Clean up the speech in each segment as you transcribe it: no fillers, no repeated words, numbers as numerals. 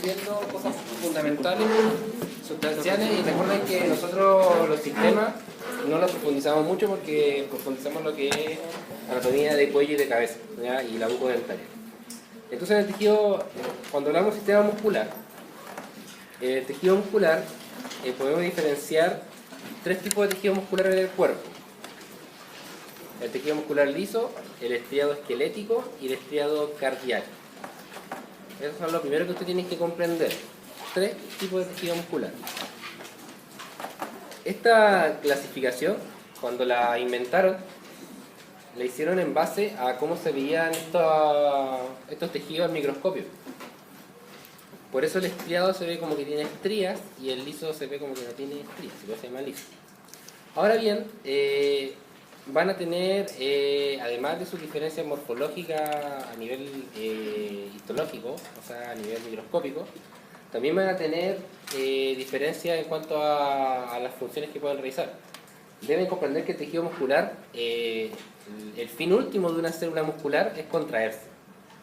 viendo cosas fundamentales, sustanciales, y recuerden que nosotros los sistemas no los profundizamos mucho porque profundizamos lo que es anatomía de cuello y de cabeza, ¿ya? Y la bucodentaria. Entonces en el tejido, cuando hablamos de sistema muscular, en el tejido muscular podemos diferenciar tres tipos de tejido muscular en el cuerpo: el tejido muscular liso, el estriado esquelético y el estriado cardíaco. Eso es lo primero que usted tiene que comprender. Tres tipos de tejido muscular. Esta clasificación, cuando la inventaron, la hicieron en base a cómo se veían estos tejidos al microscopio. Por eso el estriado se ve como que tiene estrías y el liso se ve como que no tiene estrías, se llama liso. Ahora bien, van a tener, además de sus diferencias morfológicas a nivel histológico, o sea, a nivel microscópico, también van a tener diferencias en cuanto a las funciones que pueden realizar. Deben comprender que el tejido muscular, el fin último de una célula muscular es contraerse.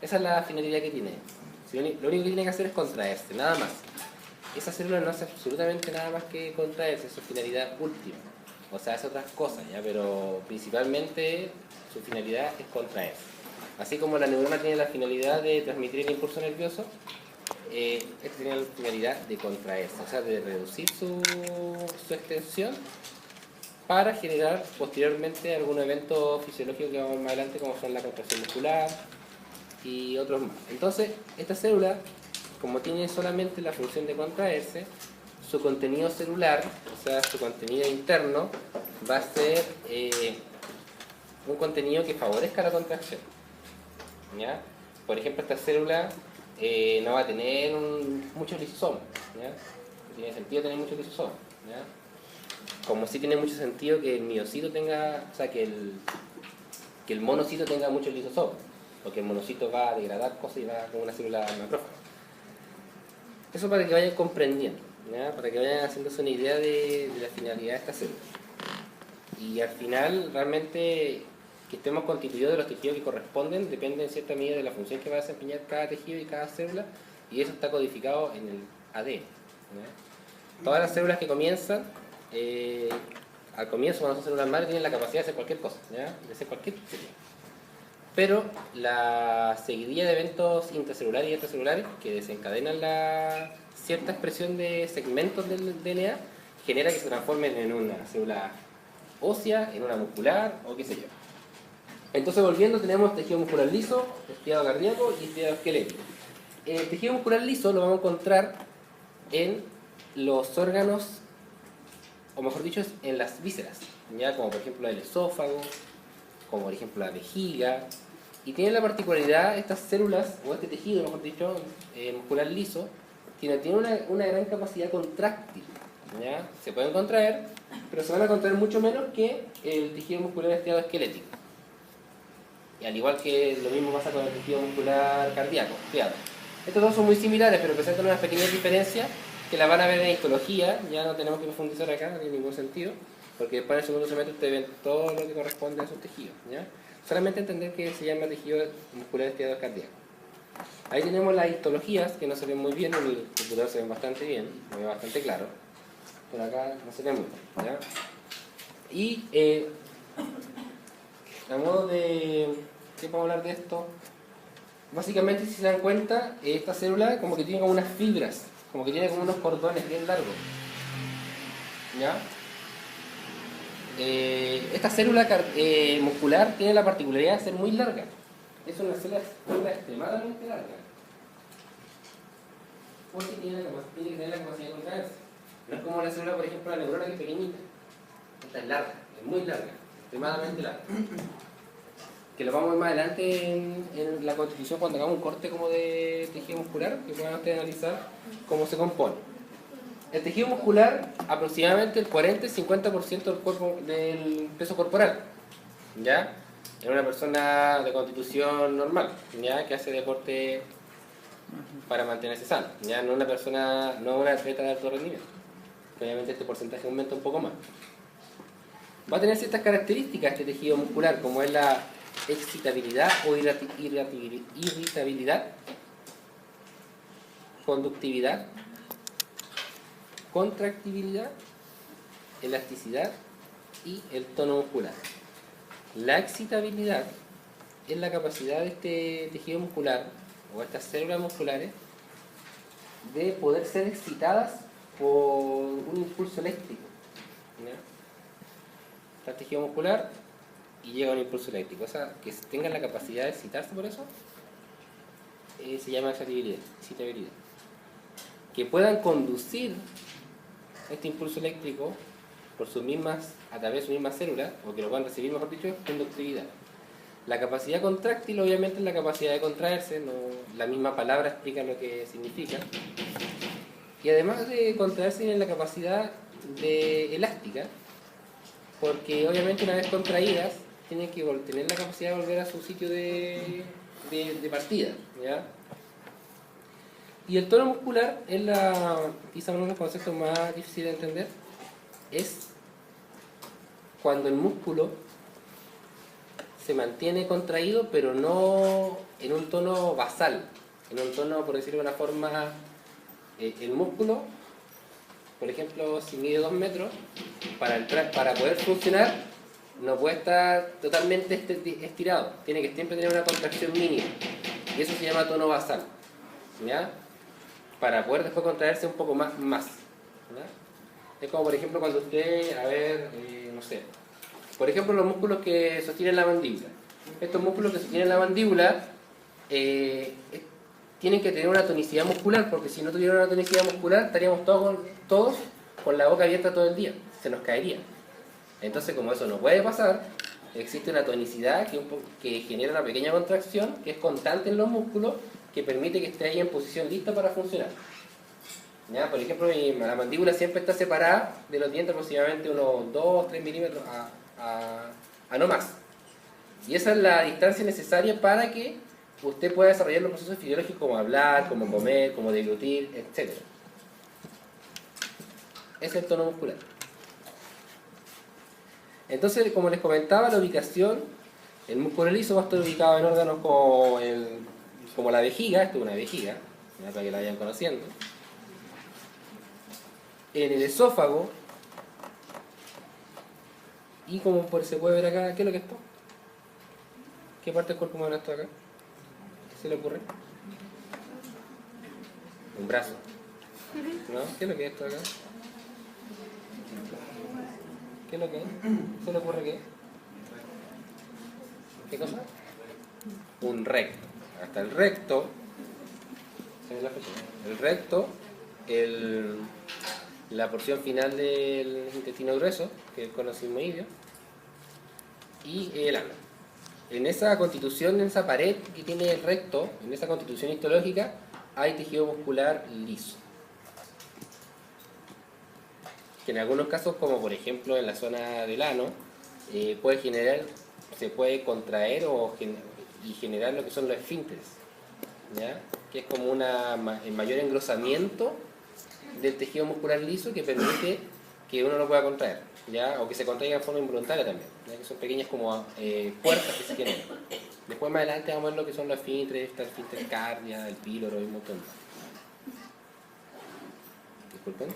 Esa es la finalidad que tiene. Lo único que tiene que hacer es contraerse, nada más. Esa célula no hace absolutamente nada más que contraerse, es su finalidad última. O sea, hace otras cosas, ¿ya? Pero principalmente su finalidad es contraerse. Así como la neurona tiene la finalidad de transmitir el impulso nervioso, esta tiene la finalidad de contraerse, o sea, de reducir su extensión para generar posteriormente algún evento fisiológico que vamos más adelante, como son la contracción muscular y otros más. Entonces, esta célula, como tiene solamente la función de contraerse, su contenido celular, o sea, su contenido interno, va a ser un contenido que favorezca la contracción, ¿ya? Por ejemplo, esta célula no va a tener muchos lisosomas, ¿ya? No tiene sentido tener muchos lisosomas, ¿ya? Como sí tiene mucho sentido que el miocito tenga, o sea, que el monocito tenga muchos lisosomas, porque el monocito va a degradar cosas y va como una célula macrófaga. Eso para que vayan comprendiendo, ¿ya? Para que vayan haciéndose una idea de la finalidad de esta célula. Y al final, realmente, que estemos constituidos de los tejidos que corresponden depende en cierta medida de la función que va a desempeñar cada tejido y cada célula, y eso está codificado en el ADN, ¿ya? Todas las células que comienzan, al comienzo, cuando son células madre, tienen la capacidad de hacer cualquier cosa, ¿ya? De hacer cualquier célula. Pero la seguidilla de eventos intracelulares y extracelulares que desencadenan cierta expresión de segmentos del DNA genera que se transformen en una célula ósea, en una muscular o qué sé yo. Entonces, volviendo, tenemos tejido muscular liso, estriado cardíaco y estriado esquelético. El tejido muscular liso lo vamos a encontrar en los órganos, o mejor dicho, en las vísceras, ¿ya? Como por ejemplo el esófago, como por ejemplo la vejiga. Y tiene la particularidad, estas células, o este tejido, mejor dicho, muscular liso, tiene una gran capacidad contráctil, ¿ya? Se pueden contraer, pero se van a contraer mucho menos que el tejido muscular estriado esquelético. Y al igual que lo mismo pasa con el tejido muscular cardíaco, estriado. Estos dos son muy similares, pero presentan unas pequeñas diferencias que las van a ver en histología. Ya no tenemos que profundizar acá, no tiene ningún sentido, porque después en el segundo semestre ustedes ven todo lo que corresponde a esos tejidos, ¿ya? Solamente entender que se llama tejido muscular estriado cardíaco. Ahí tenemos las histologías, que no se ven muy bien, en el computador se ven bastante bien, se ve bastante claro, pero acá no se ve muy bien, ¿ya? Y a modo de... ¿qué puedo hablar de esto? Básicamente, si se dan cuenta, esta célula como que tiene como unas fibras, como que tiene como unos cordones bien largos, ¿ya? Esta célula muscular tiene la particularidad de ser muy larga. Es una célula extremadamente larga, porque tiene que tener la capacidad de contraerse. No es como la célula, por ejemplo, la neurona, que es pequeñita. Esta es larga, es muy larga, extremadamente larga. Que lo vamos a ver más adelante en la constitución, cuando hagamos un corte como de tejido muscular, que puedan ustedes analizar cómo se compone. El tejido muscular, aproximadamente el 40-50% del peso corporal, ¿ya? En una persona de constitución normal, ¿ya? Que hace deporte para mantenerse sano, ¿ya? No una persona, no una atleta de alto rendimiento. Obviamente este porcentaje aumenta un poco más. Va a tener ciertas características este tejido muscular, como es la excitabilidad o irritabilidad. conductividad, contractibilidad, elasticidad y el tono muscular. La excitabilidad es la capacidad de este tejido muscular o estas células musculares de poder ser excitadas por un impulso eléctrico. ¿Ya? Está el tejido muscular y llega un impulso eléctrico. O sea, que tengan la capacidad de excitarse por eso se llama excitabilidad. Que puedan conducir este impulso eléctrico por sus mismas, a través de sus mismas células, o que lo puedan recibir, mejor dicho, es conductividad. La capacidad contráctil obviamente es la capacidad de contraerse, no, la misma palabra explica lo que significa. Y además de contraerse tienen la capacidad de elástica, porque obviamente una vez contraídas tienen que tener la capacidad de volver a su sitio de partida, ¿ya? Y el tono muscular es quizá uno de los conceptos más difíciles de entender, es cuando el músculo se mantiene contraído, pero no en un tono basal, en un tono, por decirlo de una forma, el músculo, por ejemplo, si mide 2 metros, para poder funcionar, no puede estar totalmente estirado, tiene que siempre tener una contracción mínima, y eso se llama tono basal, ¿ya? Para poder después contraerse un poco más. ¿Ya? Es como, por ejemplo, cuando usted, no sé, por ejemplo, los músculos que sostienen la mandíbula. Estos músculos que sostienen la mandíbula tienen que tener una tonicidad muscular, porque si no tuvieran una tonicidad muscular, estaríamos todos con la boca abierta todo el día, se nos caería. Entonces, como eso no puede pasar, existe una tonicidad que genera una pequeña contracción, que es constante en los músculos, que permite que esté ahí en posición lista para funcionar. ¿Ya? Por ejemplo, la mandíbula siempre está separada de los dientes aproximadamente unos 2-3 milímetros a no más. Y esa es la distancia necesaria para que usted pueda desarrollar los procesos fisiológicos como hablar, como comer, como deglutir, etc. Ese es el tono muscular. Entonces, como les comentaba, la ubicación, el músculo liso va a estar ubicado en órganos como la vejiga, esto es una vejiga, ¿ya? Para que la vayan conociendo. En el esófago, y como se puede ver acá, ¿qué es lo que es esto? ¿Qué parte del cuerpo humano es esto acá? ¿Qué se le ocurre? Un brazo. ¿No? ¿Qué es lo que es esto acá? ¿Qué es lo que es? ¿Se le ocurre qué? ¿Qué cosa? Un recto. Hasta el recto. ¿Se ve la fecha? El recto, la porción final del intestino grueso, que es el cono sigmoideo, y el ano. En esa constitución, en esa pared que tiene el recto, en esa constitución histológica, hay tejido muscular liso. Que en algunos casos, como por ejemplo en la zona del ano, se puede contraer y generar lo que son los esfínteres, ¿ya? Que es como el mayor engrosamiento del tejido muscular liso que permite que uno lo pueda contraer, ¿ya? O que se contraiga de forma involuntaria también, ¿ya? Que son pequeñas como puertas que se generan. Después más adelante vamos a ver lo que son los esfínteres, está el esfínter cardia, el píloro y un montón más. Disculpen.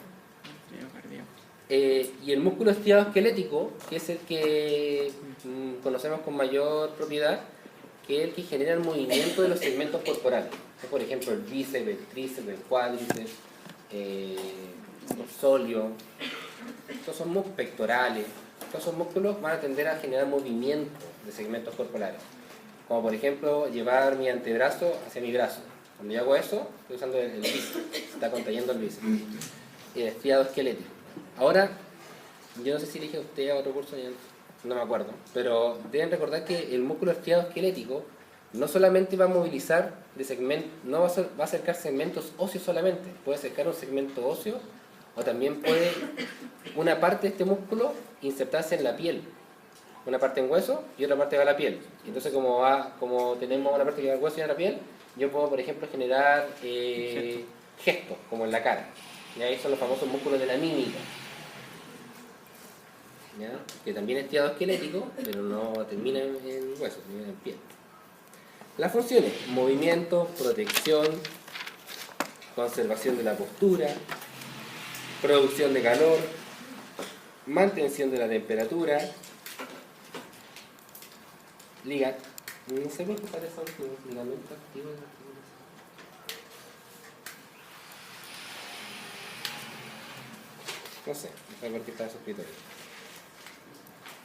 Y el músculo estriado esquelético, que es el que conocemos con mayor propiedad, que es el que genera el movimiento de los segmentos corporales. Por ejemplo, el bíceps, el tríceps, el cuádriceps, el sóleo, estos son músculos pectorales. Estos son músculos van a tender a generar movimiento de segmentos corporales. Como por ejemplo, llevar mi antebrazo hacia mi brazo. Cuando yo hago eso, estoy usando el bíceps, se está contrayendo el bíceps. El estriado esquelético. Ahora, yo no sé si dije a usted a otro curso, no me acuerdo, pero deben recordar que el músculo estriado esquelético no solamente va a movilizar no va a acercar segmentos óseos solamente, puede acercar un segmento óseo o también puede una parte de este músculo insertarse en la piel, una parte en hueso y otra parte va a la piel. Entonces como tenemos una parte que va al hueso y a la piel, yo puedo por ejemplo generar gestos como en la cara. Y ahí son los famosos músculos de la mímica, ¿ya? Que también es estriado esquelético, pero no termina en hueso, termina en piel. Las funciones: movimiento, protección, conservación de la postura, producción de calor, mantención de la temperatura, no sé por qué sale eso, ligamento activo de la articulación. No sé por qué está suscrito ahí.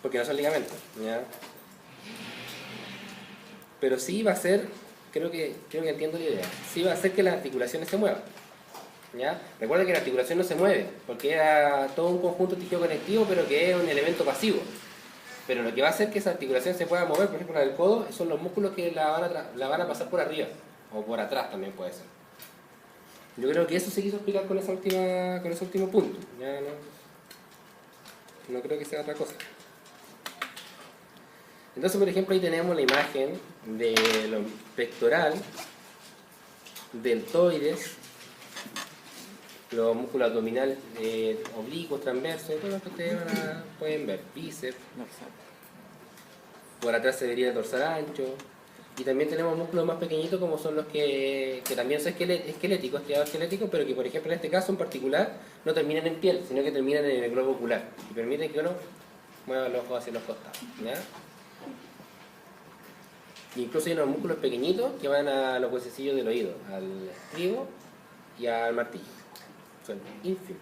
Porque no son ligamentos, ¿ya? Pero sí va a ser, creo que entiendo la idea, sí va a hacer que las articulaciones se muevan, ¿ya? Recuerda que la articulación no se mueve, porque es todo un conjunto de tejido conectivo, pero que es un elemento pasivo. Pero lo que va a hacer que esa articulación se pueda mover, por ejemplo la del codo, son los músculos que la van a pasar por arriba, o por atrás también puede ser. Yo creo que eso se quiso explicar con ese último punto, ¿ya? No creo que sea otra cosa. Entonces, por ejemplo, ahí tenemos la imagen del pectoral, deltoides, los músculos abdominales oblicuos, transversos, todo lo que ustedes pueden ver, bíceps. Por atrás se vería el dorsal ancho. Y también tenemos músculos más pequeñitos como son los que también son esqueléticos, estriados esqueléticos, pero que por ejemplo en este caso en particular no terminan en piel, sino que terminan en el globo ocular y permiten que uno mueva los ojos hacia los costados, ¿ya? Incluso hay unos músculos pequeñitos que van a los huesecillos del oído, al estribo y al martillo. Son ínfimos.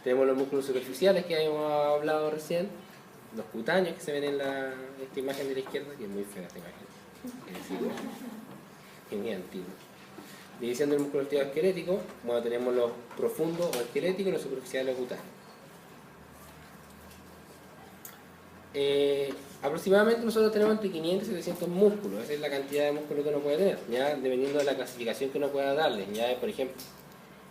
Tenemos los músculos superficiales que habíamos hablado recién, los cutáneos que se ven en esta imagen de la izquierda, que es muy fea esta imagen, es muy antigua. División del músculo estriado esquelético, bueno, tenemos los profundos o esqueléticos y los superficiales o cutáneos. Aproximadamente nosotros tenemos entre 500 y 700 músculos, esa es la cantidad de músculos que uno puede tener, ya dependiendo de la clasificación que uno pueda darle. Ya, por ejemplo,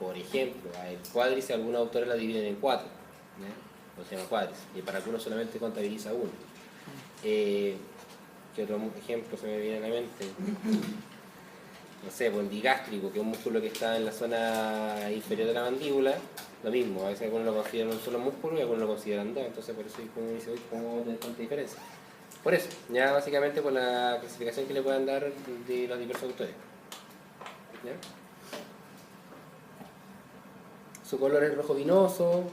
el cuádriceps, algunos autores la dividen en 4, ¿ya? O se llama cuádriceps, y para algunos solamente contabiliza uno. ¿Qué otro ejemplo se me viene a la mente? No sé, pues el digástrico, que es un músculo que está en la zona inferior de la mandíbula, lo mismo, a veces algunos lo consideran un solo músculo y algunos lo consideran dos, entonces por eso como dice hoy, ¿cómo tener tanta diferencia? Por eso, ya básicamente por la clasificación que le puedan dar de los diversos autores. ¿Ya? Su color es rojo vinoso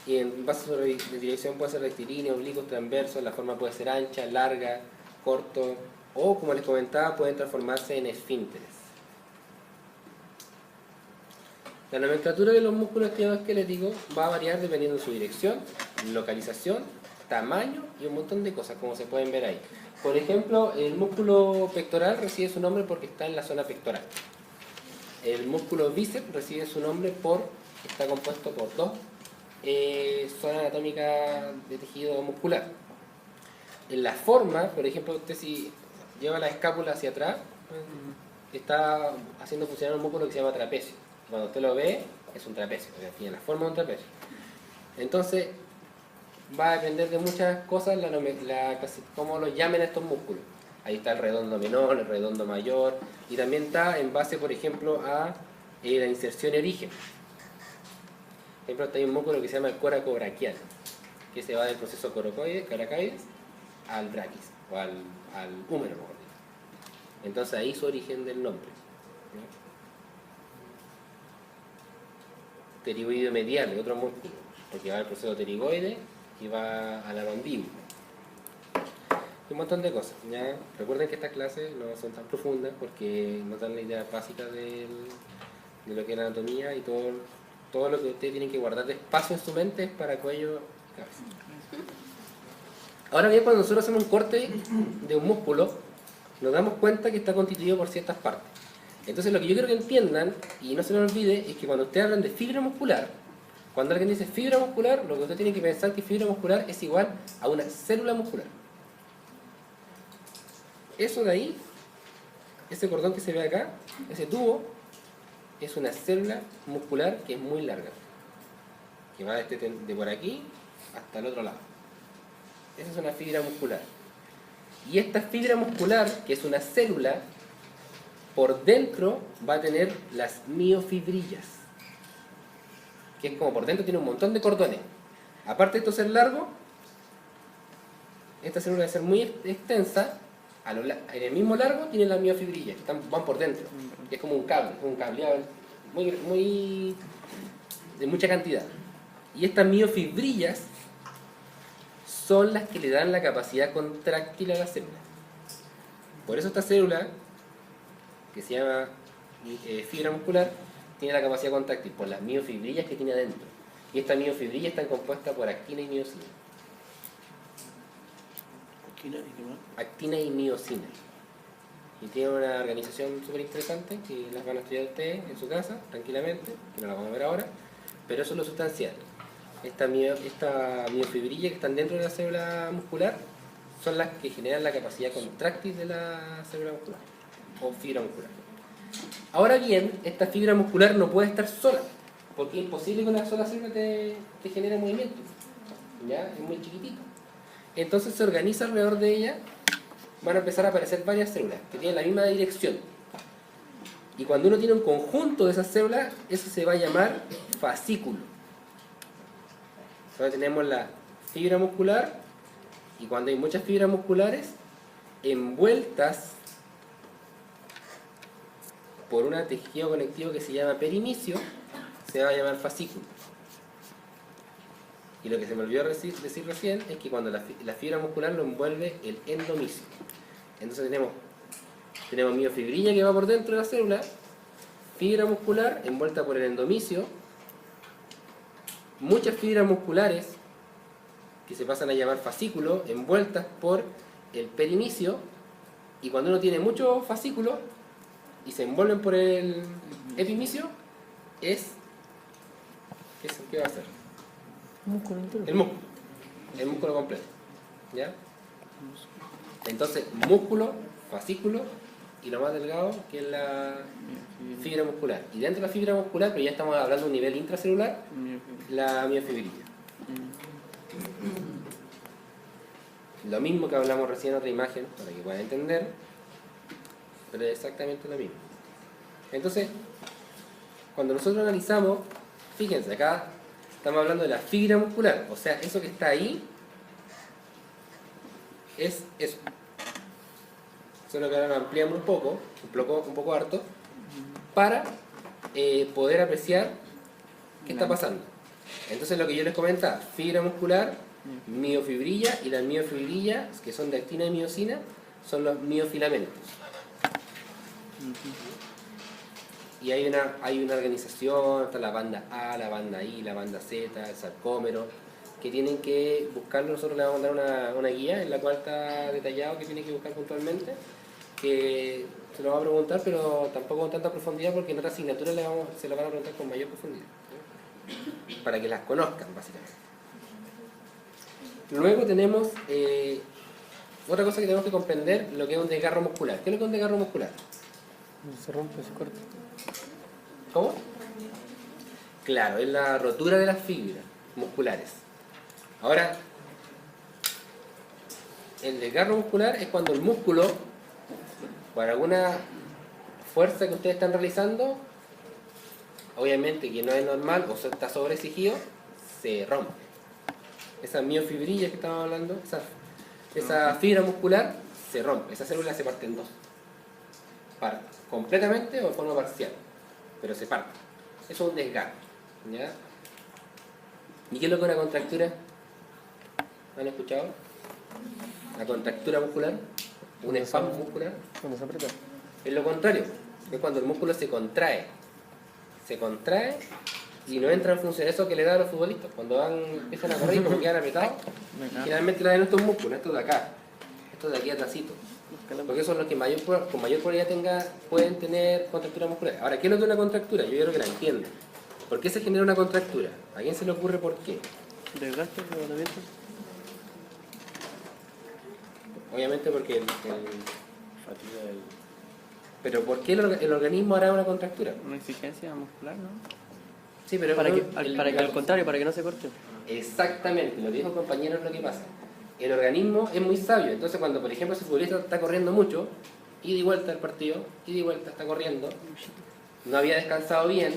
y en base a su dirección puede ser rectilíneo, oblicuos, transversos, la forma puede ser ancha, larga, corto o, como les comentaba, pueden transformarse en esfínteres. La nomenclatura de los músculos esqueléticos va a variar dependiendo de su dirección, localización, tamaño y un montón de cosas, como se pueden ver ahí. Por ejemplo, el músculo pectoral recibe su nombre porque está en la zona pectoral. El músculo bíceps recibe su nombre porque está compuesto por dos zonas anatómicas de tejido muscular. En la forma, por ejemplo, usted si lleva la escápula hacia atrás, está haciendo funcionar un músculo que se llama trapecio. Cuando usted lo ve, es un trapecio, tiene la forma de un trapecio. Entonces, va a depender de muchas cosas cómo lo llamen a estos músculos. Ahí está el redondo menor, el redondo mayor, y también está en base, por ejemplo, a la inserción y origen. Por ejemplo, está hay un músculo que se llama el coracobraquial, que se va del proceso coracoides al braquis, o al húmero, mejor dicho. Entonces ahí su origen del nombre. Pterigoide medial, es otro músculo, porque va al proceso pterigoide y va a la mandíbula. Un montón de cosas. ¿Ya? Recuerden que estas clases no son tan profundas porque nos dan la idea básica de lo que es la anatomía y todo lo que ustedes tienen que guardar de espacio en su mente es para cuello y cabeza. Ahora bien, cuando nosotros hacemos un corte de un músculo, nos damos cuenta que está constituido por ciertas partes. Entonces lo que yo quiero que entiendan, y no se les olvide, es que cuando ustedes hablan de fibra muscular, cuando alguien dice fibra muscular, lo que ustedes tienen que pensar es que fibra muscular es igual a una célula muscular. Eso de ahí, ese cordón que se ve acá, ese tubo, es una célula muscular que es muy larga, que va de por aquí hasta el otro lado. Esa es una fibra muscular. Y esta fibra muscular, que es una célula, por dentro va a tener las miofibrillas, que es como por dentro tiene un montón de cordones. Aparte de esto ser largo, esta célula debe ser muy extensa en el mismo largo tienen las miofibrillas, que van por dentro. Y es como un cable, es un cableado de mucha cantidad. Y estas miofibrillas son las que le dan la capacidad contráctil a la célula. Por eso esta célula, que se llama fibra muscular, tiene la capacidad contráctil por las miofibrillas que tiene adentro. Y estas miofibrillas están compuestas por actina y miocina. Actina y miocina. Y tiene una organización súper interesante que las van a estudiar ustedes en su casa, tranquilamente, que no la vamos a ver ahora, pero eso es lo sustancial. Esta miofibrilla que están dentro de la célula muscular son las que generan la capacidad contráctil de la célula muscular o fibra muscular. Ahora bien, esta fibra muscular no puede estar sola, porque es imposible que una sola célula te genere movimiento. ¿Ya? Es muy chiquitito. Entonces se organiza alrededor de ella, van a empezar a aparecer varias células que tienen la misma dirección. Y cuando uno tiene un conjunto de esas células, eso se va a llamar fascículo. Ahora tenemos la fibra muscular, y cuando hay muchas fibras musculares envueltas por un tejido conectivo que se llama perimicio, se va a llamar fascículo. Y lo que se me olvidó decir recién es que cuando la fibra muscular lo envuelve el endomisio. Entonces tenemos miofibrilla que va por dentro de la célula, fibra muscular envuelta por el endomisio, muchas fibras musculares que se pasan a llamar fascículos envueltas por el perimicio, y cuando uno tiene muchos fascículos y se envuelven por el epimicio, ¿qué va a ser? Músculo entero. El músculo completo. ¿Ya? Entonces, músculo, fascículo y lo más delgado que es la fibra muscular. Y dentro de la fibra muscular, pero ya estamos hablando de un nivel intracelular, la miofibrilla. Lo mismo que hablamos recién en otra imagen, para que puedan entender, pero es exactamente lo mismo. Entonces, cuando nosotros analizamos, fíjense, acá estamos hablando de la fibra muscular, o sea, eso que está ahí es eso. Solo que ahora lo ampliamos un poco harto, para poder apreciar qué está pasando. Entonces, lo que yo les comentaba, fibra muscular, miofibrilla, y las miofibrillas, que son de actina y miocina, son los miofilamentos. Y hay una organización, está la banda A, la banda I, la banda Z, el sarcómero, que tienen que buscarlo. Nosotros les vamos a mandar una guía en la cual está detallado que tienen que buscar puntualmente, que se lo va a preguntar, pero tampoco con tanta profundidad, porque en otra asignatura se lo van a preguntar con mayor profundidad, ¿sí? Para que las conozcan, básicamente. Luego tenemos otra cosa que tenemos que comprender, lo que es un desgarro muscular. ¿Qué es lo que es un desgarro muscular? Se rompe, se corta. ¿Cómo? Claro, es la rotura de las fibras musculares. Ahora, el desgarro muscular es cuando el músculo, por alguna fuerza que ustedes están realizando, obviamente que no es normal o está sobreexigido, se rompe. Esa miofibrilla que estamos hablando, esa fibra muscular se rompe, esa célula se parte en dos. Completamente o de forma parcial, pero se parte. Eso es un desgarro, ¿ya? ¿Y qué es lo que es una contractura? ¿Han escuchado? La contractura muscular, un espasmo muscular. Cuando se aprieta. Es lo contrario, es cuando el músculo se contrae y no entra en función. Eso que le da a los futbolistas cuando empiezan a correr y como quedan apretados, generalmente le dan estos músculos, estos de acá, estos de aquí atrásito, porque esos son los que con mayor probabilidad pueden tener contractura muscular. Ahora, ¿qué es lo que es una contractura? Yo quiero que la entiendan. ¿Por qué se genera una contractura? ¿A quién se le ocurre por qué? Desgaste, levantamiento. Obviamente porque Fatiga del... Pero ¿por qué el organismo hará una contractura? Una exigencia muscular, ¿no? Sí, pero Para que al contrario, para que no se corte. Exactamente, lo que dijo el compañero es lo que pasa. El organismo es muy sabio, entonces cuando por ejemplo ese futbolista está corriendo mucho, ida y vuelta al partido, ida y vuelta, está corriendo, no había descansado bien,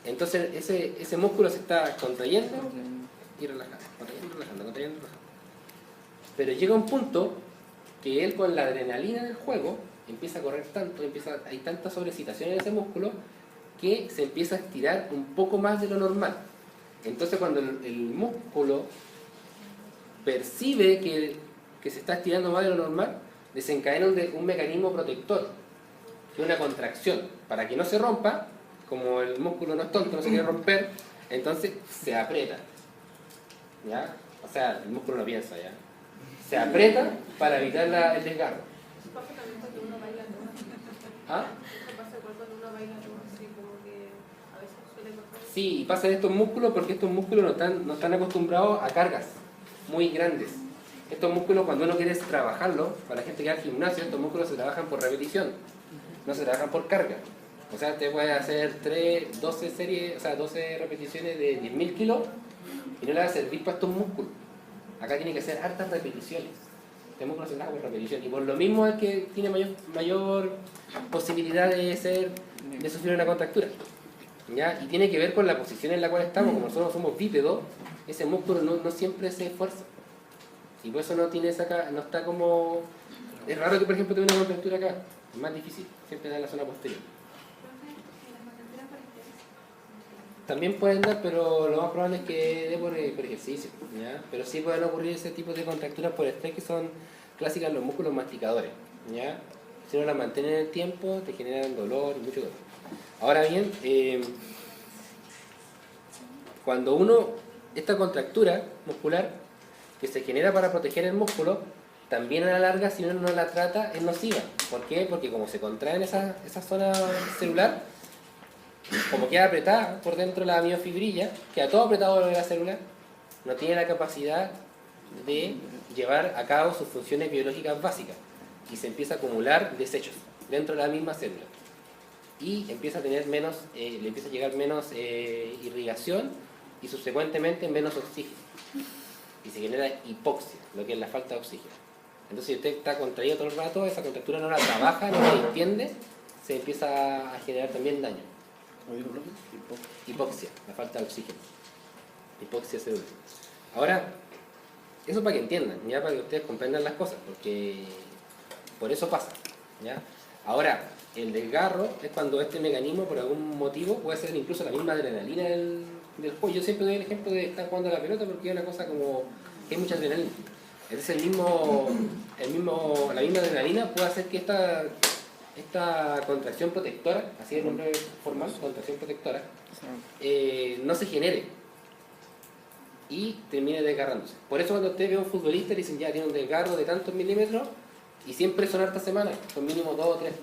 entonces ese músculo se está contrayendo y relajando, contrayendo, relajando. Pero llega un punto que él con la adrenalina del juego empieza a correr tanto, hay tanta sobrecitación en ese músculo que se empieza a estirar un poco más de lo normal. Entonces cuando el músculo percibe que se está estirando más de lo normal, desencadena un mecanismo protector, que es una contracción, para que no se rompa. Como el músculo no es tonto, no se quiere romper, entonces se aprieta, ¿ya? O sea, el músculo no piensa, ¿ya? Se aprieta para evitar el desgarro. Eso pasa también cuando uno baila todo. ¿Ah? Eso pasa igual cuando uno baila todo, así como que a veces suele pasar. Sí, y pasa en estos músculos porque estos músculos no están acostumbrados a cargas muy grandes. Estos músculos, cuando uno quiere trabajarlos, para la gente que va al gimnasio, estos músculos se trabajan por repetición, no se trabajan por carga. O sea, te puedes hacer 12 series, o sea, 12 repeticiones de 10.000 kilos y no le va a servir para estos músculos. Acá tiene que hacer hartas repeticiones. Este músculo se trabaja por repetición. Y por lo mismo es que tiene mayor posibilidad de sufrir una contractura. ¿Ya? Y tiene que ver con la posición en la cual estamos. Como nosotros somos bípedos, ese músculo no siempre se esfuerza. Y por eso no está como... Es raro que, por ejemplo, tenga una contractura acá. Es más difícil. Siempre da en la zona posterior. También pueden dar, pero lo más probable es que dé por ejercicio, ¿ya? Pero sí pueden ocurrir ese tipo de contracturas por estrés que son clásicas en los músculos masticadores, ¿ya? Si no las mantienen en el tiempo, te generan dolor y mucho dolor. Ahora bien, cuando esta contractura muscular que se genera para proteger el músculo, también a la larga, si uno no la trata, es nociva. ¿Por qué? Porque como se contrae en esa zona celular, como queda apretada por dentro la miofibrilla, queda todo apretado de la célula, no tiene la capacidad de llevar a cabo sus funciones biológicas básicas y se empieza a acumular desechos dentro de la misma célula y empieza a tener le empieza a llegar menos irrigación y subsecuentemente menos oxígeno y se genera hipoxia, lo que es la falta de oxígeno. Entonces si usted está contraído todo el rato, esa contractura no la trabaja, no la entiende, se empieza a generar también daño. Hipoxia, la falta de oxígeno. Hipoxia celular. Ahora, eso para que entiendan, ya para que ustedes comprendan las cosas, porque por eso pasa, ¿ya? Ahora, el desgarro es cuando este mecanismo, por algún motivo, puede ser incluso la misma adrenalina del juego. Yo siempre doy el ejemplo de estar jugando a la pelota porque es una cosa como que hay mucha adrenalina. Entonces la misma adrenalina puede hacer que esta contracción protectora, así es el nombre formal, contracción protectora, no se genere y termine desgarrándose. Por eso cuando usted ve a un futbolista le dicen ya tiene un desgarro de tantos milímetros y siempre son hartas semanas, son mínimo 2 o 3.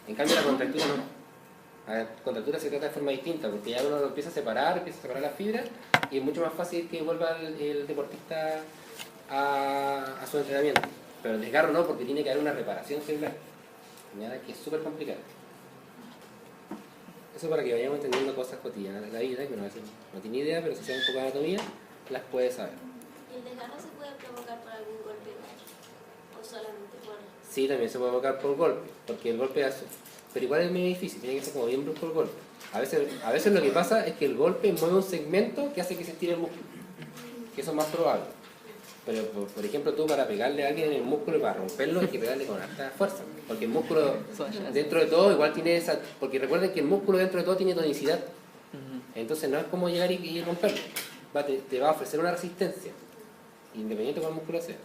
En cambio la contractura no. La contractura se trata de forma distinta porque ya uno lo empieza a separar las fibras y es mucho más fácil que vuelva el deportista a su entrenamiento. Pero el desgarro no, porque tiene que haber una reparación celular, que es súper complicado. Eso para que vayamos entendiendo cosas cotidianas de la vida, que uno a veces no tiene idea, pero si sabe un poco de anatomía, las puede saber. ¿Y el desgarro se puede provocar por algún golpe o solamente por...? Sí, también se puede provocar por golpe, porque el golpe hace... Pero igual es medio difícil, tiene que ser como bien brusco el golpe. A veces lo que pasa es que el golpe mueve un segmento que hace que se estire el músculo, que eso es más probable. Pero, por ejemplo, tú para pegarle a alguien en el músculo y para romperlo hay que pegarle con alta fuerza. Porque el músculo, dentro de todo, igual tiene esa... Porque recuerden que el músculo dentro de todo tiene tonicidad. Entonces no es como llegar y romperlo. Te va a ofrecer una resistencia, independiente de cuál músculo sea.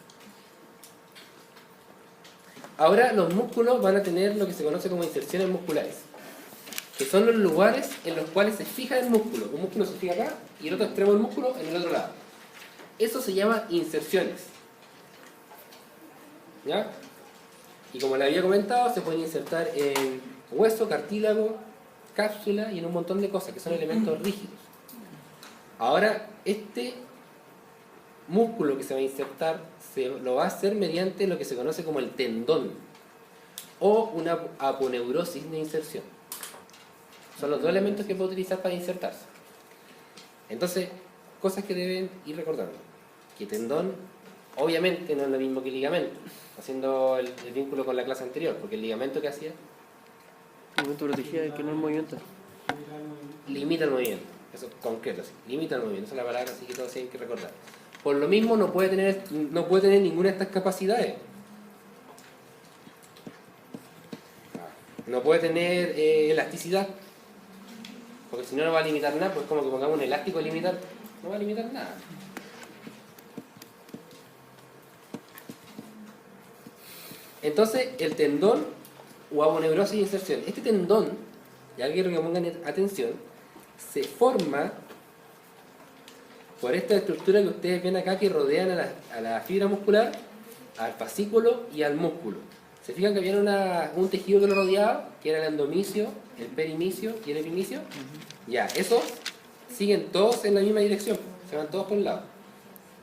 Ahora los músculos van a tener lo que se conoce como inserciones musculares, que son los lugares en los cuales se fija el músculo. Un músculo se fija acá y el otro extremo del músculo en el otro lado. Eso se llama inserciones. ¿Ya? Y como le había comentado, se pueden insertar en hueso, cartílago, cápsula y en un montón de cosas que son elementos rígidos. Ahora, este músculo que se va a insertar lo va a hacer mediante lo que se conoce como el tendón o una aponeurosis de inserción. Son los dos elementos que puede utilizar para insertarse. Entonces, cosas que deben ir recordando. Que tendón, obviamente, no es lo mismo que el ligamento, haciendo el vínculo con la clase anterior, porque el ligamento que hacía... El movimiento protegido es que no es movimiento. Limita el movimiento, eso es concreto, sí. Limita el movimiento, esa es la palabra, así que todos tienen que recordar. Por lo mismo no puede tener ninguna de estas capacidades, no puede tener elasticidad, porque si no, no va a limitar nada, pues como que pongamos un elástico a limitar, no va a limitar nada. Entonces, el tendón o aponeurosis de inserción. Este tendón, ya quiero que pongan atención, se forma por esta estructura que ustedes ven acá que rodean a la fibra muscular, al fascículo y al músculo. ¿Se fijan que había un tejido que lo rodeaba? Que era el endomicio, el perimicio y el epimicio. Ya, esos siguen todos en la misma dirección, se van todos por un lado.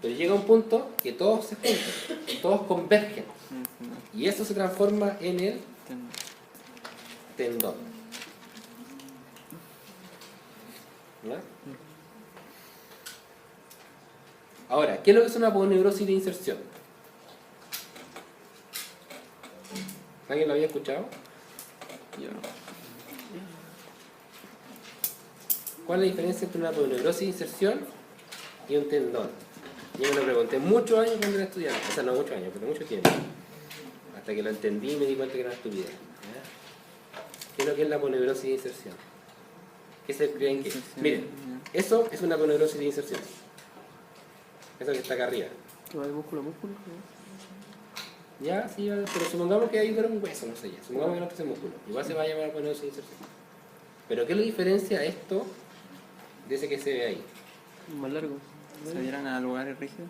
Pero llega un punto que todos se juntan, todos convergen. Y eso se transforma en el tendón. ¿Ya? Ahora, ¿qué es lo que es una aponeurosis de inserción? ¿Alguien lo había escuchado? Yo no. ¿Cuál es la diferencia entre una aponeurosis de inserción y un tendón? Yo me lo pregunté muchos años cuando era estudiante, o sea, no muchos años, pero mucho tiempo. Hasta que lo entendí y me di cuenta que era una estupidez. ¿Ya? ¿Qué es lo que es la aponeurosis de inserción? ¿Qué se creen que es? Miren, eso es una aponeurosis de inserción. Eso que está acá arriba. ¿Que va de músculo a músculo? Ya, sí, pero supongamos que ahí fuera un hueso, no sé ya. Supongamos que no es músculo. Igual se va a llamar aponeurosis de inserción. Pero ¿qué lo diferencia esto de ese que se ve ahí? Más largo. ¿Se dieran a lugares rígidos?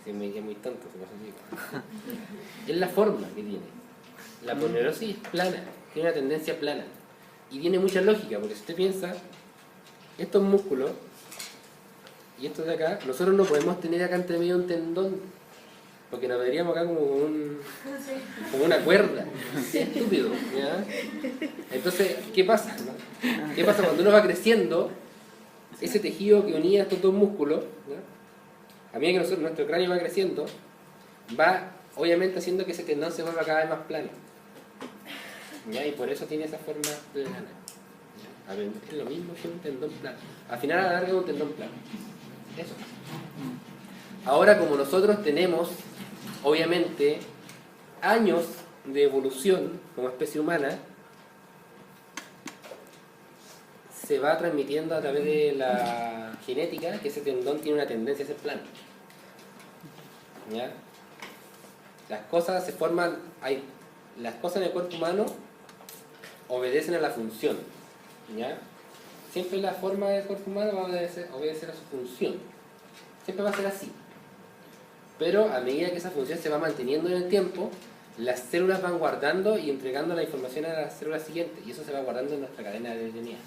Es muy tonto, se pasa así. Es la forma que tiene. La aponeurosis es plana, tiene una tendencia plana. Y tiene mucha lógica, porque si usted piensa, estos músculos y estos de acá, nosotros no podemos tener acá entre medio un tendón, porque nos veríamos acá como una cuerda. Es estúpido, ¿ya? Entonces, ¿qué pasa? ¿No? ¿Qué pasa cuando uno va creciendo? Ese tejido que unía estos dos músculos, ¿ya? A medida que nuestro cráneo va creciendo, va obviamente haciendo que ese tendón se vuelva cada vez más plano. ¿Ya? Y por eso tiene esa forma plana. ¿Ya? Es lo mismo que un tendón plano. Al final a la larga es un tendón plano. Eso. Ahora, como nosotros tenemos obviamente años de evolución como especie humana, se va transmitiendo a través de la genética que ese tendón tiene una tendencia a ser plano. ¿Ya? Las cosas se forman, las cosas en el cuerpo humano obedecen a la función. ¿Ya? Siempre la forma del cuerpo humano va a obedecer a su función. Siempre va a ser así. Pero a medida que esa función se va manteniendo en el tiempo, las células van guardando y entregando la información a las células siguientes. Y eso se va guardando en nuestra cadena de DNA.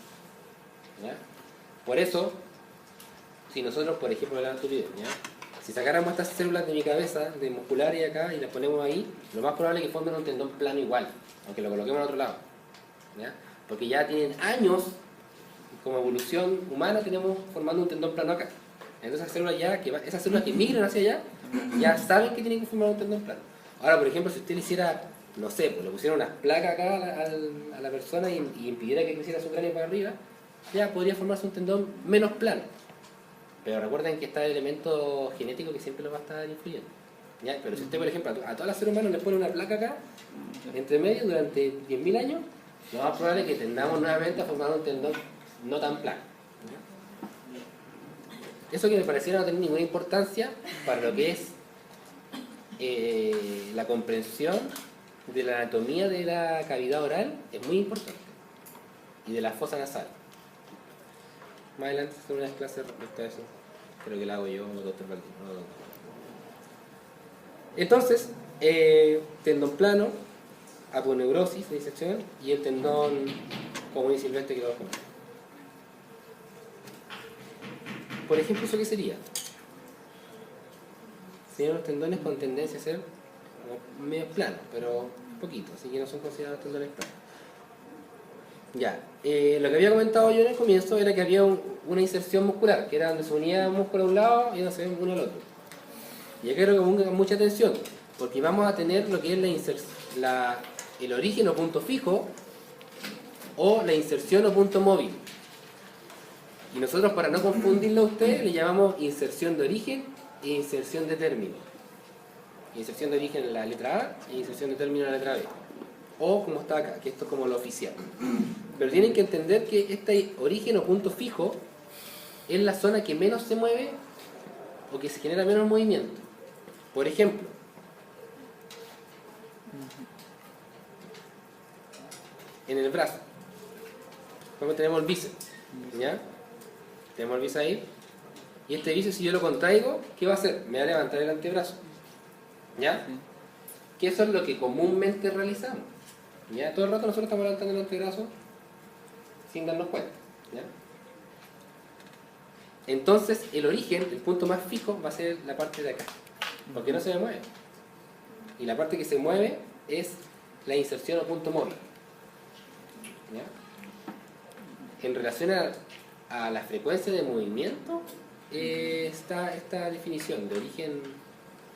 ¿Ya? Por eso, si nosotros, por ejemplo, si sacáramos estas células de mi cabeza, de muscular y acá, y las ponemos ahí, lo más probable es que formen un tendón plano igual, aunque lo coloquemos en otro lado. ¿Ya? Porque ya tienen años, como evolución humana, tenemos formando un tendón plano acá. Entonces esas células que migran hacia allá, ya saben que tienen que formar un tendón plano. Ahora, por ejemplo, si usted le hiciera, no sé, pues le pusiera unas placas acá a la persona y impidiera que creciera su cráneo para arriba, ya podría formarse un tendón menos plano. Pero recuerden que está el elemento genético que siempre lo va a estar influyendo. ¿Ya? Pero si usted, por ejemplo, a todos los seres humanos les pone una placa acá, entre medio, durante 10.000 años, lo más probable es que tendamos nuevamente a formar un tendón no tan plano. ¿Ya? Eso que me pareciera no tener ninguna importancia para lo que es la comprensión de la anatomía de la cavidad oral, es muy importante. Y de la fosa nasal. Más adelante son unas clases respecto a eso. Creo que la hago yo, doctor Valdín. Entonces, tendón plano, aponeurosis de disección y el tendón común y silvestre que lo vamos a comer. Por ejemplo, ¿eso qué sería? Serían los tendones con tendencia a ser medio planos, pero poquito, así que no son considerados tendones planos. Ya, lo que había comentado yo en el comienzo era que había una inserción muscular, que era donde se unía un músculo a un lado y donde se unía al otro. Y yo quiero que pongan mucha atención, porque vamos a tener lo que es el origen o punto fijo, o la inserción o punto móvil. Y nosotros, para no confundirlo a ustedes, le llamamos inserción de origen e inserción de término. Inserción de origen en la letra A e inserción de término en la letra B. o como está acá, que esto es como lo oficial. Pero tienen que entender que este origen o punto fijo es la zona que menos se mueve o que se genera menos movimiento. Por ejemplo, en el brazo, como tenemos el bíceps, ¿ya? Tenemos el bíceps ahí, y este bíceps, si yo lo contraigo, ¿qué va a hacer? Me va a levantar el antebrazo, ¿ya? Que eso es lo que comúnmente realizamos, ¿ya? Todo el rato nosotros estamos levantando el antebrazo sin darnos cuenta, ¿ya? Entonces el origen, el punto más fijo, va a ser la parte de acá, porque no se me mueve. Y la parte que se mueve es la inserción o punto móvil, ¿ya? En relación a la frecuencia de movimiento, está esta definición de origen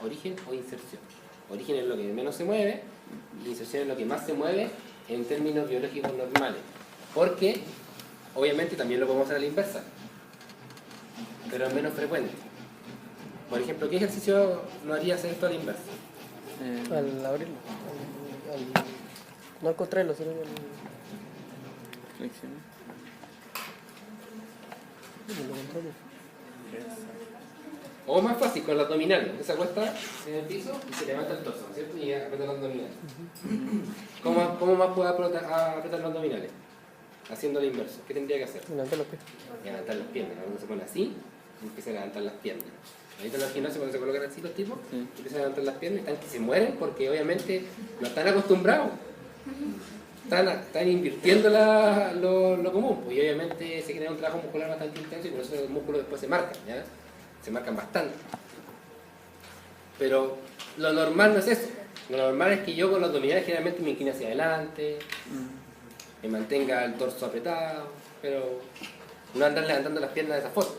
o inserción. Origen es lo que menos se mueve y inserción es lo que más se mueve en términos biológicos normales. Porque, obviamente, también lo podemos hacer a la inversa, pero es menos frecuente. Por ejemplo, ¿qué ejercicio no haría hacer esto a la inversa? Al abrirlo. No al contrario, sino al... Flexiones. lo contrario. O más fácil, con los abdominales. Usted se acuesta en el piso y se levanta el torso, ¿cierto? Y aprieta los abdominales. ¿Cómo más puede apretar los abdominales? Haciendo lo inverso. ¿Qué tendría que hacer? Levantar los pies. Levantar las piernas. Uno se pone así y empieza a levantar las piernas. Ahorita en los gimnasios cuando se colocan así los tipos, empiezan a levantar las piernas y están que se mueren porque obviamente no están acostumbrados. Están invirtiendo lo común, pues, y obviamente se genera un trabajo muscular bastante intenso y por eso los músculos después se marcan, ¿ya? Se marcan bastante. Pero lo normal no es eso. Lo normal es que yo con los abdominales generalmente me incline hacia adelante, me mantenga el torso apretado, pero no andar levantando las piernas de esa forma.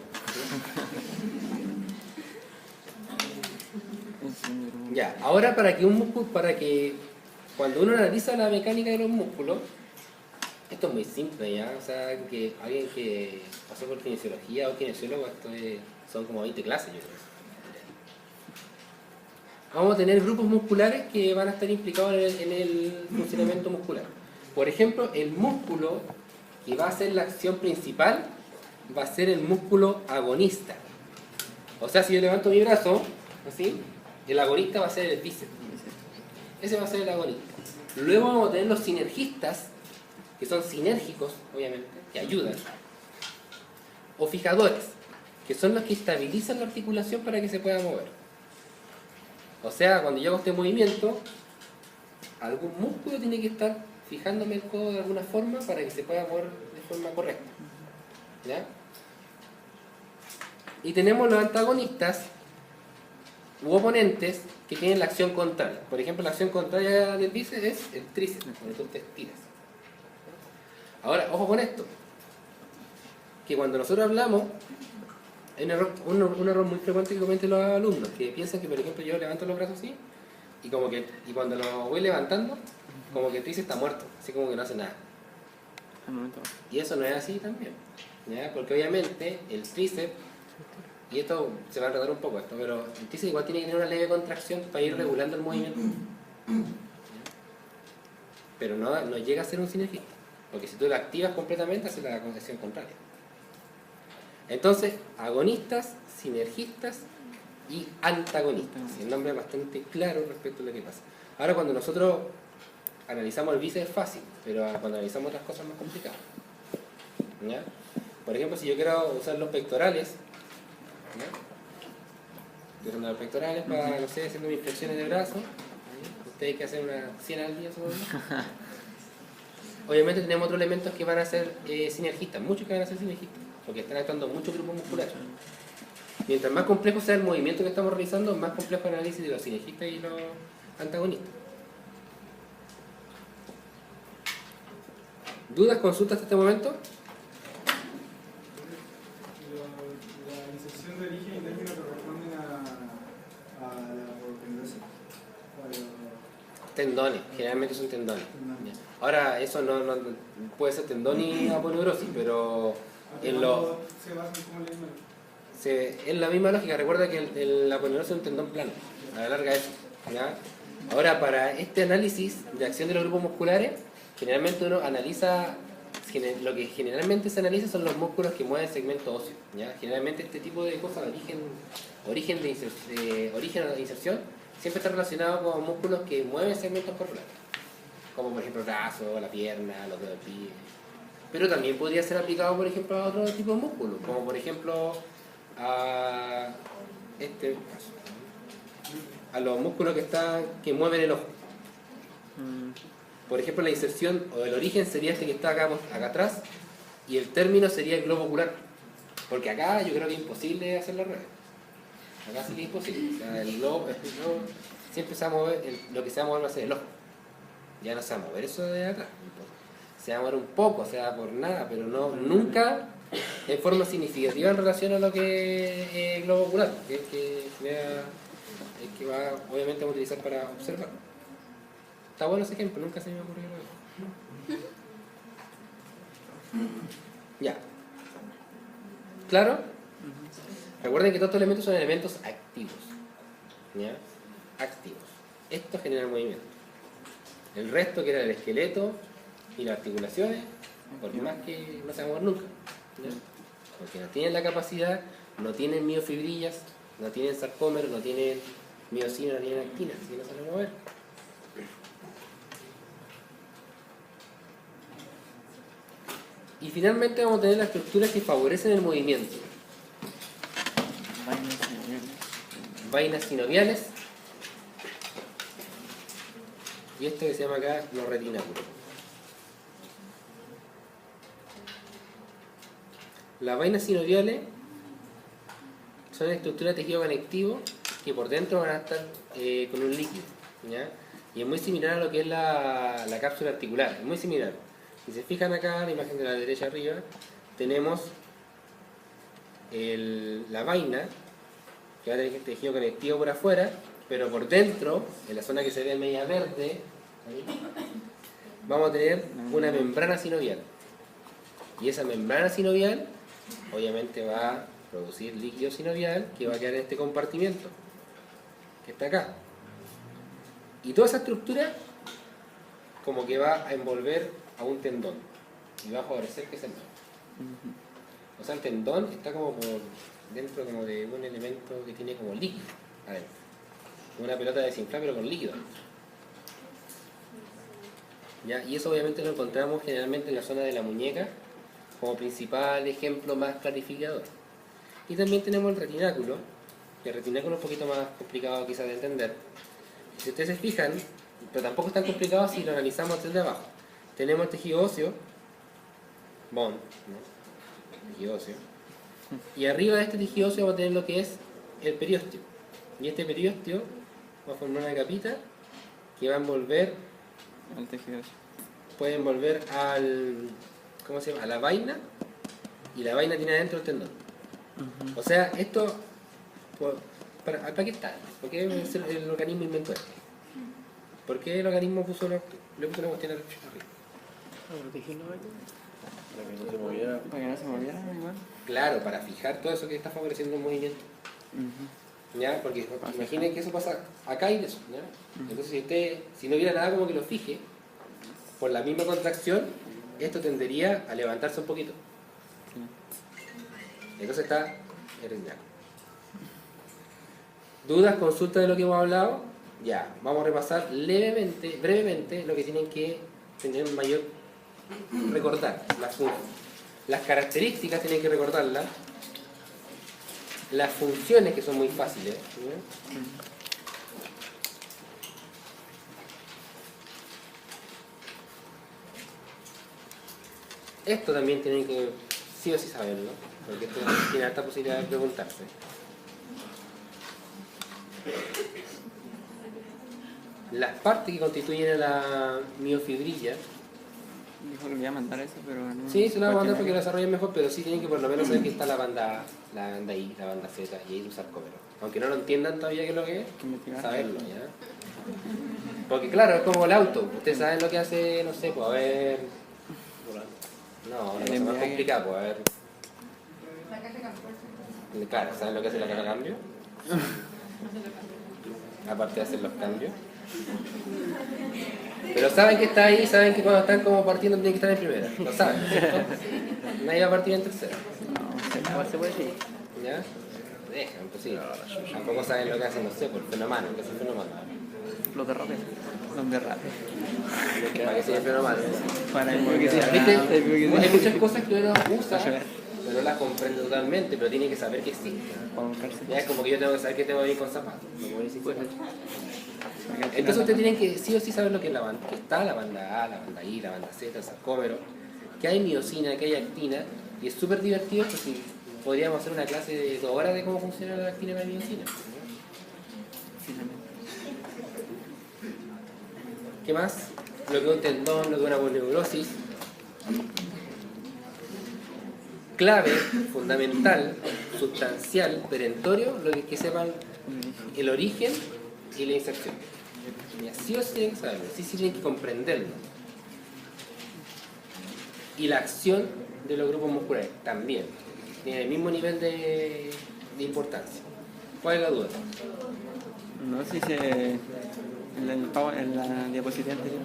Ya, ahora para que cuando uno analiza la mecánica de los músculos, esto es muy simple, ¿ya? O sea, que alguien que pasó por kinesiología o kinesiólogo, son como 20 clases, yo creo. Vamos a tener grupos musculares que van a estar implicados en el funcionamiento muscular. Por ejemplo, el músculo que va a ser la acción principal va a ser el músculo agonista. O sea, si yo levanto mi brazo, así, el agonista va a ser el bíceps. Ese va a ser el agonista. Luego vamos a tener los sinergistas, que son sinérgicos, obviamente, que ayudan. O fijadores, que son los que estabilizan la articulación para que se pueda mover. O sea, cuando yo hago este movimiento, algún músculo tiene que estar fijándome el codo de alguna forma para que se pueda mover de forma correcta, ¿ya? Y tenemos los antagonistas u oponentes que tienen la acción contraria. Por ejemplo, la acción contraria del bíceps es el tríceps, cuando tú te estiras. Ahora, ojo con esto, que cuando nosotros hablamos, hay un error muy frecuente que cometen los alumnos, que piensan que, por ejemplo, yo levanto los brazos así, y cuando lo voy levantando, como que el tríceps está muerto, así como que no hace nada. Y eso no es así también, ¿ya? Porque obviamente el tríceps, y esto se va a enredar un poco esto, pero el tríceps igual tiene que tener una leve contracción para ir regulando el movimiento. ¿Ya? Pero no llega a ser un sinergista, porque si tú lo activas completamente hace la contracción contraria. Entonces, agonistas, sinergistas y antagonistas. El nombre es bastante claro respecto a lo que pasa. Ahora, cuando nosotros analizamos el bíceps es fácil, pero cuando analizamos otras cosas es más complicado. ¿Ya? Por ejemplo, si yo quiero usar los pectorales, ¿ya? Estoy usando los pectorales para, no sé, haciendo mis flexiones de brazo. Ustedes que hacen unas 100 al día, supongo. Obviamente tenemos otros elementos que van a ser sinergistas, muchos que van a ser sinergistas, porque están actuando muchos grupos musculares. Mientras más complejo sea el movimiento que estamos realizando, más complejo el análisis de los sinergistas y los antagonistas. ¿Dudas, consultas hasta este momento? La inserción de origen y término corresponden a la apopnerosis. Tendones, generalmente son tendones. Ahora, eso no puede ser tendón y aponeurosis, pero en lo... Se basan como la misma. Es la misma lógica. Recuerda que la aponeurosis es un tendón plano, a la larga eso, ¿ya? Ahora, para este análisis de acción de los grupos musculares, generalmente uno analiza, lo que generalmente se analiza son los músculos que mueven segmento óseo, ¿ya? Generalmente este tipo de cosas, origen o de inserción, siempre está relacionado con músculos que mueven segmentos corporales, como por ejemplo el brazo, la pierna, los dedos del pie. Pero también podría ser aplicado, por ejemplo, a otro tipo de músculos, como por ejemplo a los músculos que mueven el ojo. Por ejemplo, la inserción o el origen sería este que está acá atrás, y el término sería el globo ocular. Porque acá yo creo que es imposible hacerlo al revés. Acá sí que es imposible. O sea, el globo siempre se va a mover, lo que se va a mover va a ser el ojo. Ya no se va a mover eso de acá. Se va a mover un poco, o sea, por nada, pero no nunca en forma significativa en relación a lo que es el globo ocular, que es el que va obviamente a utilizar para observar. Está bueno ese ejemplo, nunca se me ocurrió. Ya. ¿Claro? Recuerden que todos estos elementos son elementos activos. ¿Ya? Activos. Esto genera el movimiento. El resto, que era el esqueleto y las articulaciones, por más que no se van a mover nunca. ¿Ya? Porque no tienen la capacidad, no tienen miofibrillas, no tienen sarcómeros, no tienen miocina, no tienen actina, así que no se van a mover. Y finalmente vamos a tener las estructuras que favorecen el movimiento. Vainas sinoviales. Y esto que se llama acá los retináculos. Las vainas sinoviales son estructuras de tejido conectivo que por dentro van a estar con un líquido, ¿ya? Y es muy similar a lo que es la cápsula articular, es muy similar. Si se fijan acá, la imagen de la derecha arriba, tenemos la vaina, que va a tener tejido conectivo por afuera, pero por dentro, en la zona que se ve media verde, ahí, vamos a tener una membrana sinovial. Y esa membrana sinovial, obviamente va a producir líquido sinovial que va a quedar en este compartimento, que está acá. Y toda esa estructura, como que va a envolver a un tendón y va a favorecer que se mueva. O sea, el tendón está como por dentro como de un elemento que tiene como líquido adentro. Una pelota desinflada pero con líquido adentro. ¿Ya? Y eso obviamente lo encontramos generalmente en la zona de la muñeca como principal ejemplo más clarificador. Y también tenemos el retináculo, que el retináculo es un poquito más complicado quizás de entender. Si ustedes se fijan, pero tampoco es tan complicado si lo analizamos desde abajo. Tenemos el tejido óseo, bone, ¿no? Tejido óseo. Y arriba de este tejido óseo vamos a tener lo que es el periósteo. Y este periósteo va a formar una capita que va a envolver al tejido óseo. Puede envolver ¿cómo se llama? A la vaina, y la vaina tiene adentro el tendón. O sea, esto, ¿para qué está? ¿Por qué el organismo inventó esto? ¿Por qué el organismo le puso una cuestión arriba? ¿Para proteger la vaina? Para que no se moviera. Para que no se moviera igual. Claro, para fijar todo eso que está favoreciendo el movimiento. ¿Ya? Porque imaginen que eso pasa acá y de eso, ¿ya? Entonces si no hubiera nada como que lo fije, por la misma contracción, esto tendería a levantarse un poquito. Entonces está el retináculo. ¿Dudas, consultas de lo que hemos hablado? Ya, vamos a repasar brevemente lo que tienen que tener mayor recordar. Las características tienen que recordarlas. Las funciones, que son muy fáciles, ¿no? Esto también tienen que sí o sí saberlo, porque esto tiene alta posibilidad de preguntarse. Las partes que constituyen a la miofibrilla. Dijo que le iba a mandar eso, pero no. Sí, se la voy a mandar porque lo desarrollen mejor, pero sí tienen que por lo menos saber que está la banda I, la banda Z y ahí un sarcómero. Aunque no lo entiendan todavía qué es lo que es, saberlo, ¿ya? Porque claro, es como el auto. Ustedes saben lo que hace, no sé, pues a ver... No, es más complicado, pues a ver... La caja de cambio. Claro, ¿saben lo que hace la caja de cambio? Aparte de hacer los cambios. Pero saben que está ahí, saben que cuando están como partiendo tienen que estar en primera. Lo saben, ¿cierto? Nadie va a partir en tercera. Igual se puede decir. ¿Ya? Dejan, pues sí. Tampoco saben lo que hacen, no sé, por fenómeno, que es el fenómeno. Los derrapes. Los derrapes. Para que sea el fenómeno. Para el Porque que ¿viste? sea. Hay muchas cosas que uno usa, pero no las comprende totalmente, pero tiene que saber que existen. Para buscarse. Ya es como que yo tengo que saber que tengo que ir con zapatos. No puedo ir sin zapatos. Porque al final- Entonces ustedes tienen que sí o sí saber lo que es la banda. Que está la banda A, la banda I, la banda Z, el sarcómero. Que hay miocina, que hay actina. Y es súper divertido, pues si podríamos hacer una clase de 2 horas de cómo funciona la actina y la miocina. finalmente. ¿Qué más? Lo que es un tendón, lo que es una polineurosis. Clave, fundamental, sustancial, perentorio, lo que sepan el origen y la inserción. Y así o sí tienen que saberlo, sí tienen que comprenderlo. Y la acción de los grupos musculares también. Tiene el mismo nivel de importancia. ¿Cuál es la duda? No sé si en la diapositiva anterior.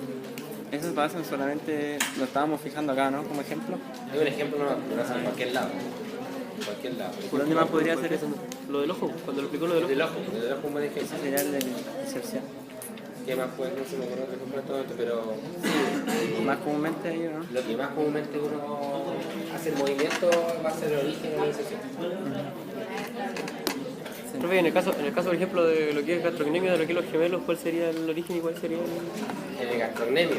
Esos basan solamente, lo estábamos fijando acá, ¿no? Como ejemplo. Hay un ejemplo, no, lo hacen en cualquier lado. En cualquier lado. ¿Por dónde más podría ser eso? Lo del ojo, cuando lo explicó lo del ojo. Del ojo es un buen ejemplo. Ese sería el de inserción. ¿Qué más puede? No se me ocurre otro ejemplo en todo esto, pero Más comúnmente ahí, ¿no? lo que más comúnmente uno hace el movimiento va a ser el origen o la inserción. Profe, en el caso, por ejemplo, de lo que es gastrocnemia, de lo que es los gemelos, ¿cuál sería el origen y cuál sería el...? En el gastrocnemio,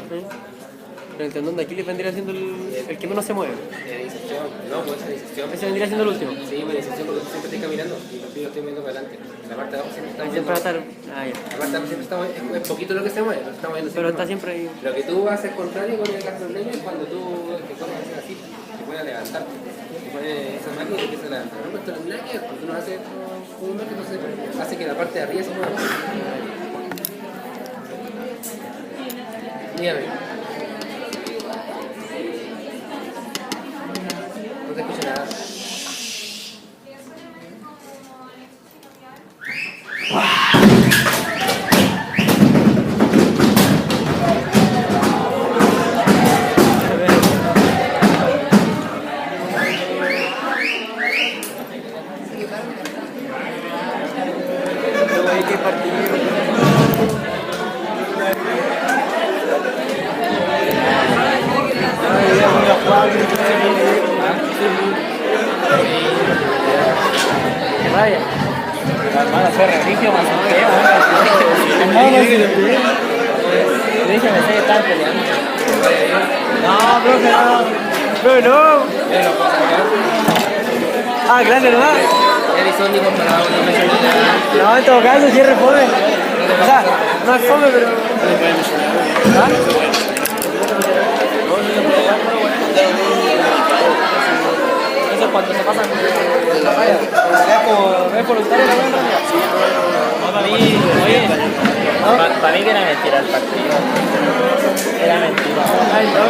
En el tendón de Aquiles vendría siendo el que menos se mueve. en la inserción, no, puede ser la inserción. Ese vendría siendo el último. Sí, pues la inserción porque tú siempre estás caminando y los pies los estoy moviendo para adelante. La parte de abajo siempre está Ahí moviendo. siempre va a estar... Ah, ya. La parte de abajo siempre está moviendo, es poquito lo que se mueve, pero está moviendo Pero está más. siempre ahí. Lo que tú haces contrario con el gastrocnemio es cuando tú te pones a hacer así, te pones a levantarte. Te pones esa máquina y te empiezas a levantar. No, esto no es nada que ver, porque uno hace comúnmente, entonces hace que la parte de arriba se mueva. Dígame. No te escucho nada. Luego hay que partir. Vaya. Hermano, fue religio, más o Déjame sé que están peleando. No, profe, no. Pero no. Ah, grande nomás. Edison ni comparado con el No, en todo caso, sí es re fome. O sea, no es fome, pero... ¿Ah? Eso es cuando se pasa con la raya. Es voluntario la buena realidad. No, para mí, oye, para mí que era mentira el partido. Era mentira. Ay, no.